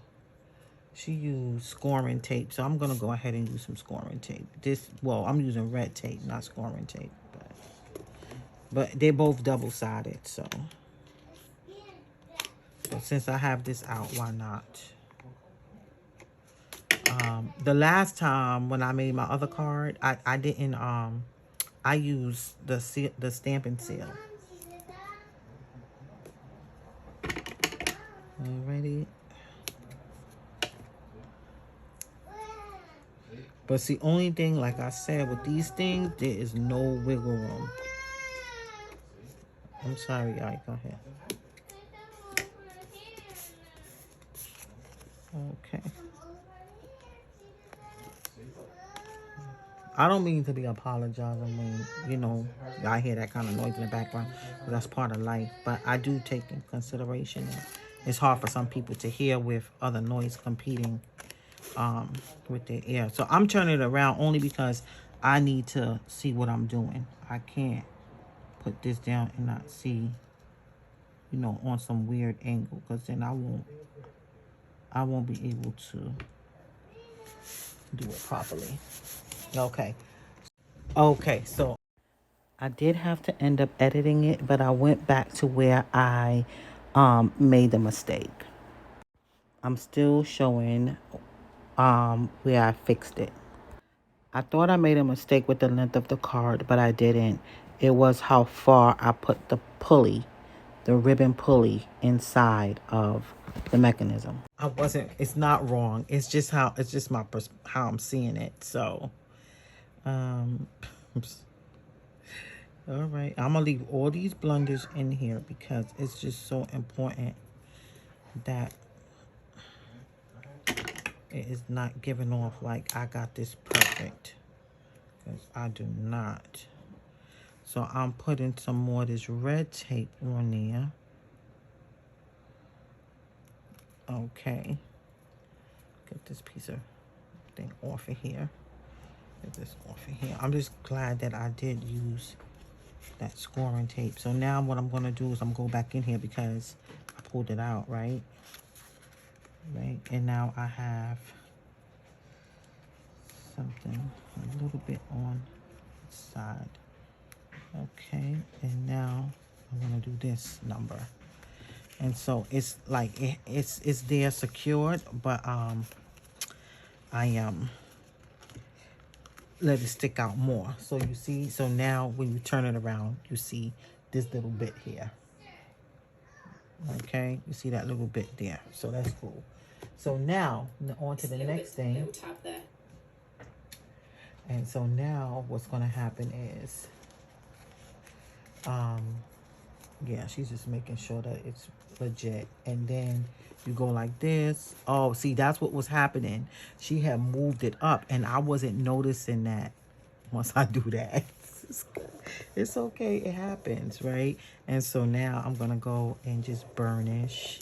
She used scoring tape, so I'm going to go ahead and use some scoring tape. Well, I'm using red tape, not scoring tape. But they're both double-sided, so... But since I have this out, why not? The last time when I made my other card, I didn't... I used the Stampin' seal. Alrighty. But it's the only thing, like I said, with these things, there is no wiggle room. I'm sorry, y'all. Go ahead. Okay. I don't mean to be apologizing when, you know, I hear that kind of noise in the background. That's part of life. But I do take in consideration that it's hard for some people to hear with other noise competing with their ear. So I'm turning it around only because I need to see what I'm doing. I can't put this down and not see, you know, on some weird angle, because then I won't be able to do it properly. Okay, so I did have to end up editing it, but I went back to where I made the mistake. I'm still showing where I fixed it. I thought I made a mistake with the length of the card, but I didn't. It was how far I put the pulley, the ribbon pulley, inside of the mechanism. It's not wrong. It's just how I'm seeing it. So, all right. I'm gonna leave all these blunders in here because it's just so important that it is not giving off like I got this perfect, because I do not. So I'm putting some more of this red tape on there. Okay. Get this piece of thing off of here. Get this off of here. I'm just glad that I did use that scoring tape. So now what I'm going to do is I'm going to go back in here because I pulled it out, right? Right. And now I have something a little bit on the side. Okay. And now I'm going to do this number. And so it's like it's there secured, but I let it stick out more. So you see, so now when you turn it around, you see this little bit here. Okay, you see that little bit there. So that's cool. So now on to the next thing. And so now what's gonna happen is yeah, she's just making sure that it's legit. And then you go like this. Oh, see, that's what was happening. She had moved it up, and I wasn't noticing that once I do that. It's okay. It happens, right? And so now I'm going to go and just burnish.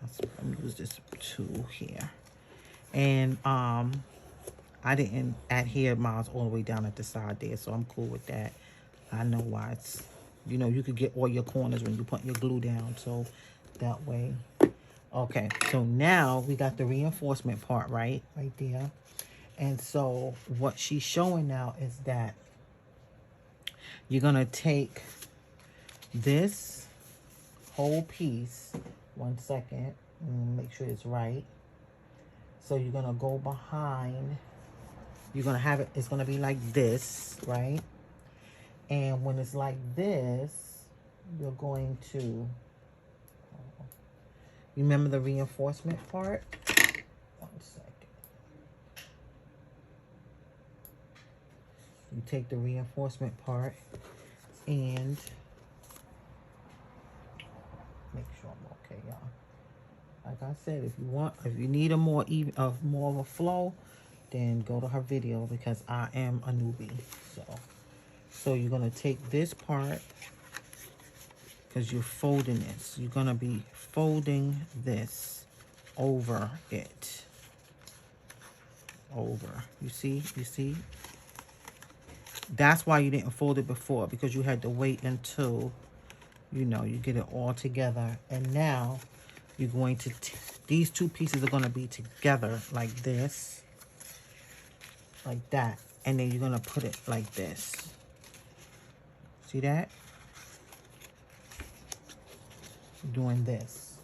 I'm going to use this tool here. And I didn't adhere mine all the way down at the side there, so I'm cool with that. I know why it's... You know, you could get all your corners when you put your glue down, so that way. Okay, so now we got the reinforcement part right there. And so what she's showing now is that you're going to take this whole piece, 1 second, make sure it's right. So you're gonna go behind, you're gonna have it, it's gonna be like this, right? And when it's like this, you're going to, remember the reinforcement part? 1 second. You take the reinforcement part and make sure I'm okay, y'all. Like I said, if you need a more of a flow, then go to her video, because I am a newbie. So you're gonna take this part, because you're folding this. You're gonna be folding this over it. Over. You see? You see? That's why you didn't fold it before, because you had to wait until, you know, you get it all together. And now you're going to, these two pieces are going to be together like this, like that. And then you're going to put it like this. See that? Doing this.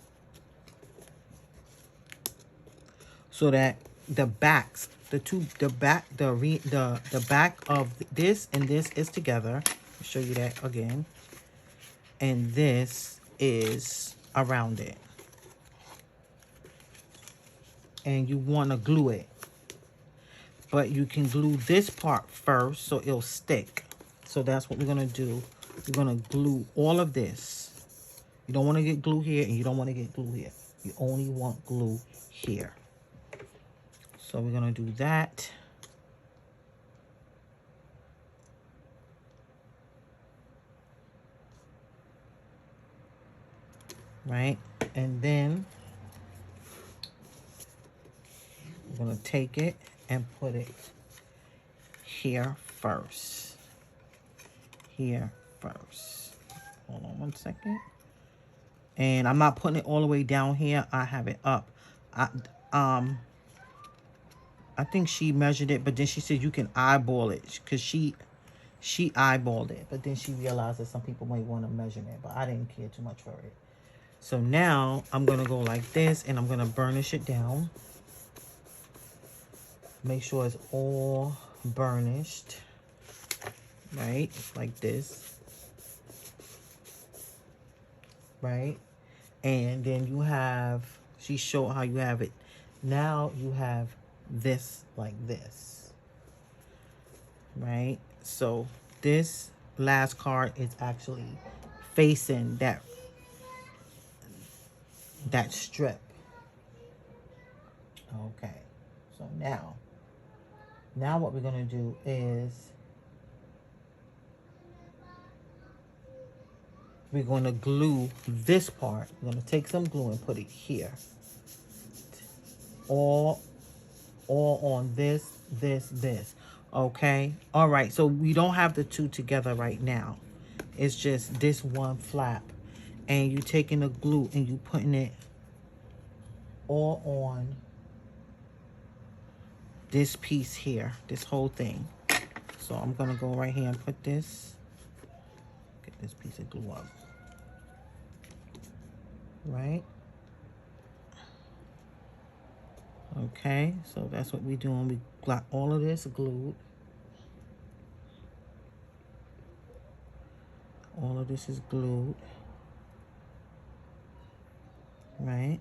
So that the backs, the back of this and this is together. I'll show you that again. And this is around it. And you want to glue it. But you can glue this part first so it'll stick. So that's what we're going to do. We're going to glue all of this. You don't want to get glue here and you don't want to get glue here. You only want glue here. So we're going to do that. Right? And then we're going to take it and put it here first. Here first. Hold on 1 second. And I'm not putting it all the way down here. I have it up. I think she measured it, but then she said you can eyeball it, because she eyeballed it, but then she realized that some people might want to measure it, but I didn't care too much for it. So now I'm going to go like this, and I'm going to burnish it down. Make sure it's all burnished, right? Like this, right? And then you have, she showed how you have it. Now you have this like this, right? So this last card is actually facing that strip. Okay, so now what we're going to do is we're going to glue this part. We're going to take some glue and put it here, all on this. Okay, all right, so we don't have the two together right now. It's just this one flap, and you taking the glue and you putting it all on this piece here, this whole thing. So I'm gonna go right here and put this, get this piece of glue up, right? Okay, so that's what we're doing. We got all of this glued. All of this is glued, right?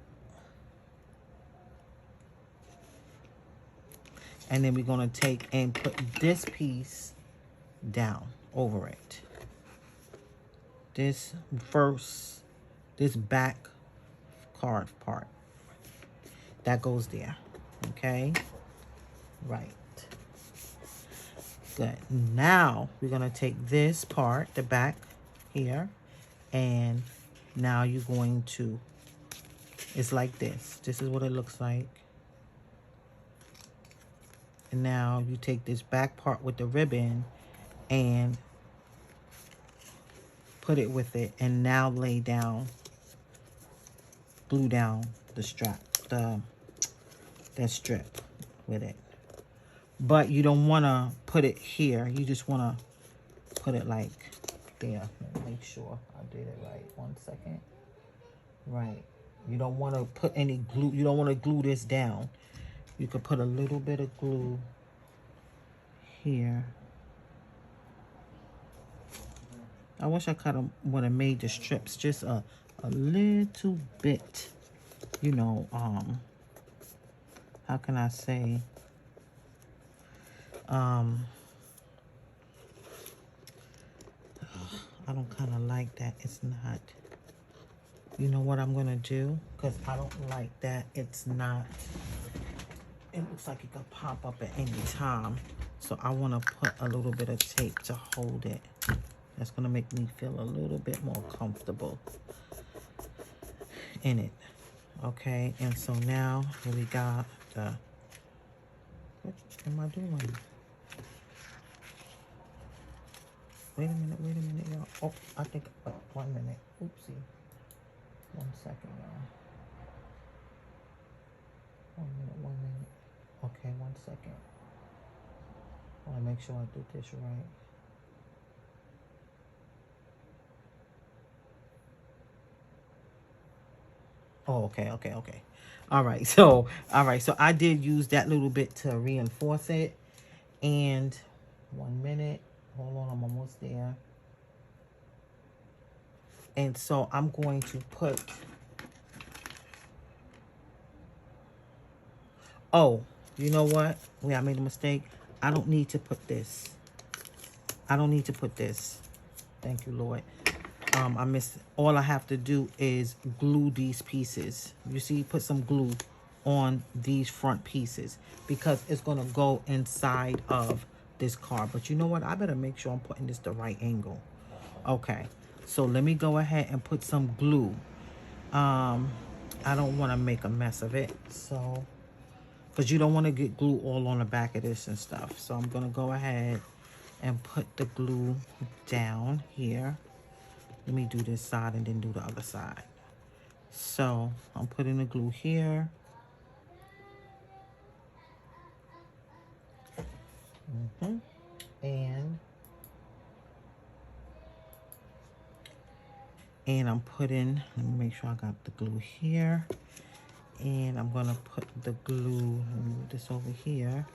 And then we're going to take and put this piece down over it. This back card part. That goes there. Okay? Right. Good. Now we're going to take this part, the back here, and now you're going to, it's like this. This is what it looks like. And now you take this back part with the ribbon and put it with it, and now lay down, glue down the strap, that strip with it. But you don't want to put it here. You just want to put it like there. Let make sure I did it right. 1 second. Right. You don't want to put any glue. You don't want to glue this down. You could put a little bit of glue here. I wish I could have would have made the strips just a little bit, you know, how can I say, I don't kind of like that. It's not, you know what I'm going to do? Because I don't like that. It's not, it looks like it could pop up at any time. So I want to put a little bit of tape to hold it. That's going to make me feel a little bit more comfortable in it. Okay, and so now here we got the, what am I doing? Wait a minute, y'all. Oh, I think, 1 minute. Oopsie. 1 second, y'all. 1 minute. Okay, 1 second. I want to make sure I did this right. Oh, okay. All right, so I did use that little bit to reinforce it. And 1 minute. Hold on, I'm almost there. And so I'm going to put, oh, you know what? Wait, I made a mistake. I don't need to put this. Thank you, Lord. I missed. All I have to do is glue these pieces. You see, put some glue on these front pieces because it's going to go inside of this card. But you know what? I better make sure I'm putting this the right angle. Okay, so let me go ahead and put some glue. I don't want to make a mess of it, so because you don't want to get glue all on the back of this and stuff. So I'm going to go ahead and put the glue down here. Let me do this side and then do the other side. So I'm putting the glue here. And I'm putting, let me make sure I got the glue here. And I'm gonna put the glue, let me move this over here.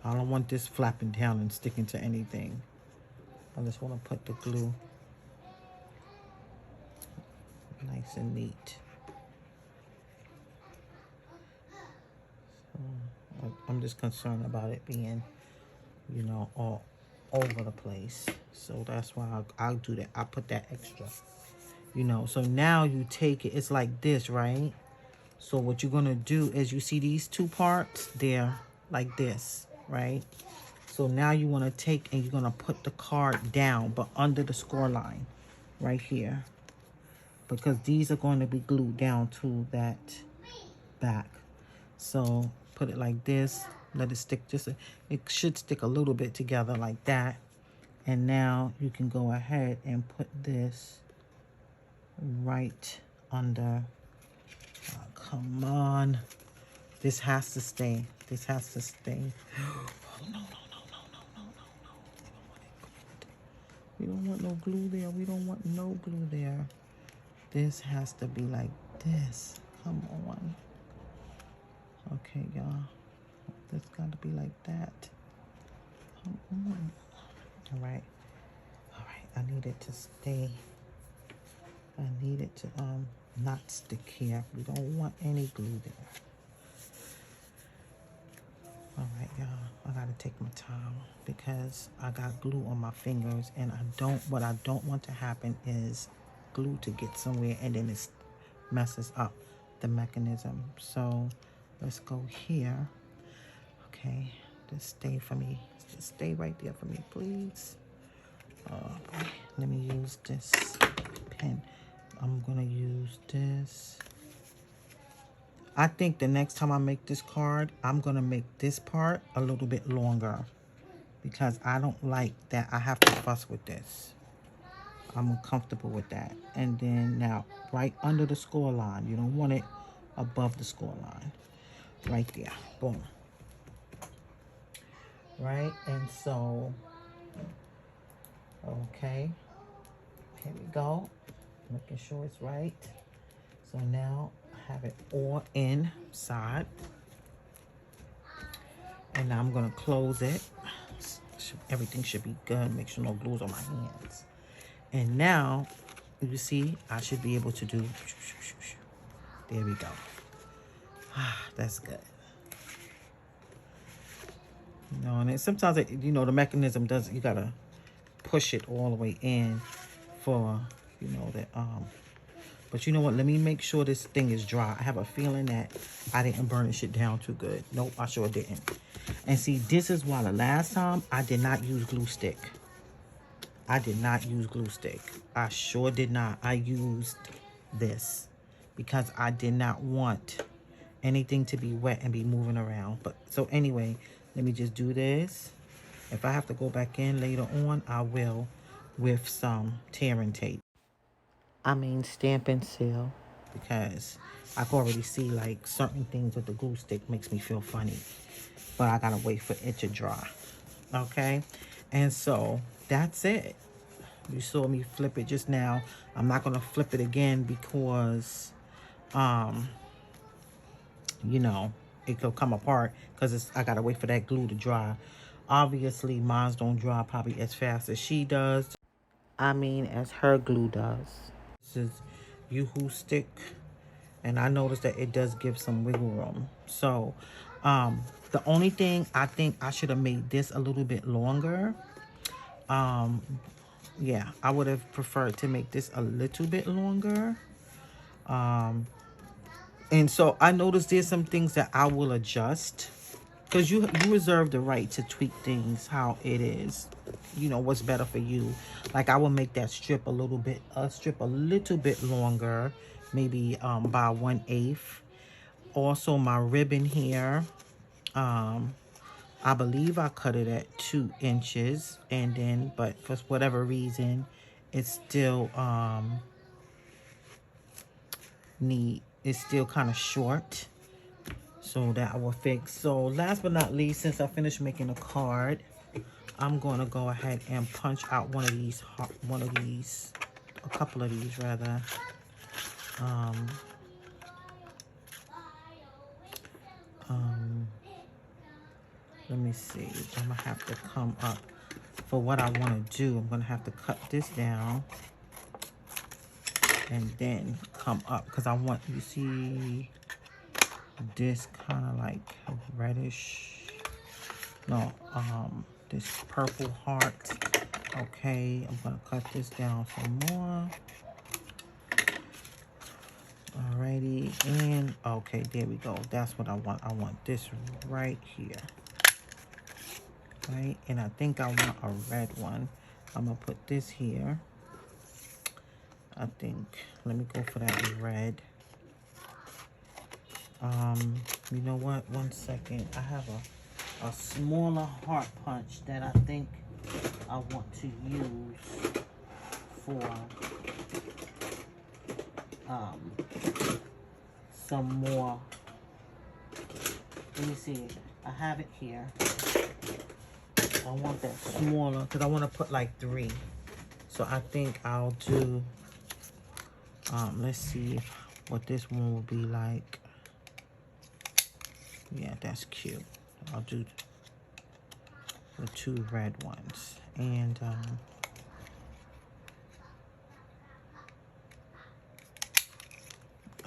I don't want this flapping down and sticking to anything. I just want to put the glue nice and neat. So I'm just concerned about it being, you know, all over the place. So that's why I'll do that. I'll put that extra, you know. So now you take it, it's like this, right? So what you're going to do is you see these two parts? They're like this, right? So now you want to take and you're going to put the card down, but under the score line right here. Because these are going to be glued down to that back. So put it like this. Let it stick it should stick a little bit together like that. And now you can go ahead and put this right under. Oh, come on. This has to stay. This has to stay. Oh, no. We don't want no glue there. We don't want no glue there. This has to be like this. Come on. Okay, y'all. This got to be like that. Come on. All right. I need it to stay. I need it to not stick here. We don't want any glue there. All right, y'all. I gotta take my time because I got glue on my fingers, and what I don't want to happen is glue to get somewhere and then it messes up the mechanism. So let's go here. Okay, just stay for me. Just stay right there for me, please. Let me use this pen. I'm gonna use this. I think the next time I make this card, I'm gonna make this part a little bit longer because I don't like that I have to fuss with this. I'm uncomfortable with that. And then now, right under the score line. You don't want it above the score line. Right there. Boom. right? And so, okay, here we go. Making sure it's right. So now I have it all inside. And now I'm gonna close it. Everything should be good. Make sure no glue's on my hands. And now, you see, I should be able to do, there we go. That's good. You know, and sometimes, you know, the mechanism does, you gotta push it all the way in for, you know, that, but you know what, let me make sure this thing is dry. I have a feeling that I didn't burnish it down too good. Nope, I sure didn't. And see, this is why the last time I did not use glue stick. I did not use glue stick. I sure did not. I used this because I did not want anything to be wet and be moving around. But so anyway, let me just do this. If I have to go back in later on, I will with some tearing tape. I mean Stampin' Seal, because I can already see like certain things with the glue stick makes me feel funny. But I gotta wait for it to dry. Okay? And so that's it. You saw me flip it just now. I'm not gonna flip it again because you know, it could come apart because I gotta wait for that glue to dry. Obviously, mine don't dry probably as fast as she does. I mean, as her glue does. This is Yoo-Hoo stick, and I noticed that it does give some wiggle room. So, the only thing I think I should have made this a little bit longer. Yeah, I would have preferred to make this a little bit longer. And so I noticed there's some things that I will adjust, because you reserve the right to tweak things how it is, you know, what's better for you. Like I will make that strip a little bit longer, maybe by 1/8. Also my ribbon here, I believe I cut it at 2 inches, and then but for whatever reason it's still it's still kind of short. So that I will fix. So last but not least, since I finished making a card, I'm going to go ahead and punch out a couple of these rather. Let me see. I'm going to have to come up for what I want to do. I'm going to have to cut this down and then come up, because I want, you see this kind of like reddish, no, this purple heart. Okay, I'm gonna cut this down some more. Alrighty, and okay, there we go. That's what I want. I want this right here. Right, and I think I want a red one. I'm gonna put this here. I think, let me go for that red. You know what? 1 second. I have a smaller heart punch that I think I want to use for some more. Let me see. I have it here. I want that smaller because I want to put like 3. So I think I'll do, let's see what this one will be like. Yeah, that's cute. I'll do the 2 red ones. And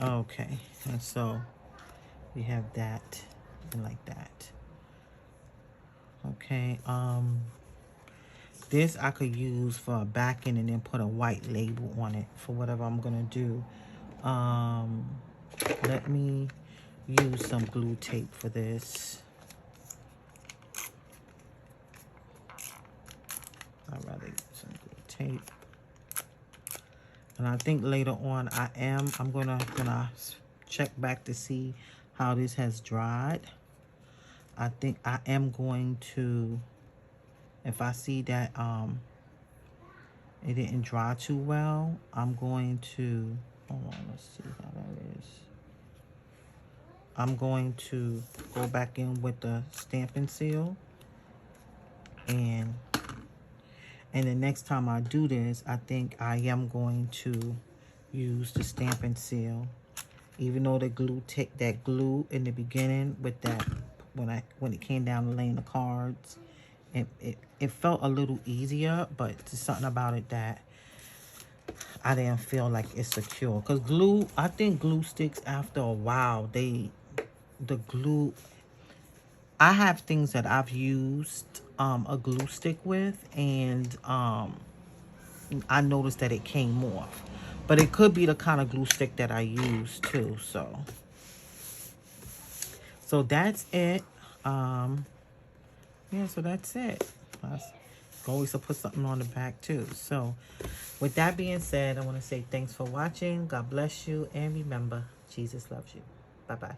okay, and so we have that and like that. Okay, this I could use for a backing and then put a white label on it for whatever I'm gonna do. Let me use some glue tape for this. I'd rather use some glue tape. And I think later on I'm gonna check back to see how this has dried. I think I am going to, if I see that it didn't dry too well, I'm going to, hold on, let's see how that is. I'm going to go back in with the Stampin' Seal And the next time I do this, I think I am going to use the Stampin' Seal. Even though the glue that glue in the beginning with that, when it came down to laying the cards, it felt a little easier, but there's something about it that I didn't feel like it's secure. Because glue, I think glue sticks after a while, the glue, I have things that I've used a glue stick with, and I noticed that it came off. But it could be the kind of glue stick that I use too. So that's it. Yeah, so that's it. Always to put something on the back too. So with that being said, I want to say thanks for watching. God bless you. And remember, Jesus loves you. Bye-bye.